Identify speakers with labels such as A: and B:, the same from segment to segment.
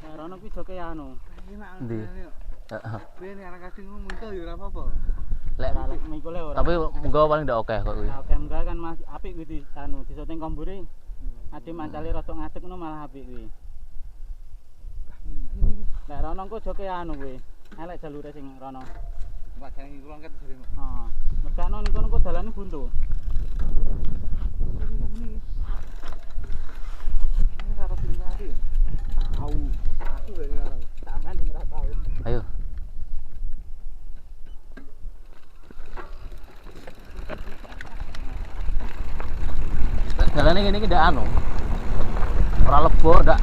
A: Nek rono kuwi joke anu.
B: Ndi?
C: Heeh. Ben anak kasing muncul ya ora apa-apa.
B: Lek
A: Mikule ora.
B: tapi muga paling ndak oke kok kuwi.
A: Oke, enggak kan Mas, apik kuwi di anu, di syuting kombure. Ade mancale rada ngadeg ngono malah apik kuwi. Nek rono ku joke anu kuwi. Elek jalure sing rono.
C: Cuma jalan iki kulon ket jare.
A: Heeh. Mergano ning kono ku dalane buntu.
C: Ini karo tinggali. Tahu. Aku gak ngarang.
A: Sampeyan sing ora tau.
B: Ayo. Dalane ngene iki ndak anu. Ora lebo ndak.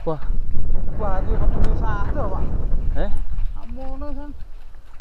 B: Wah,
C: Wah, iki ketemu satu, Pak.
B: eh?
C: Amono san.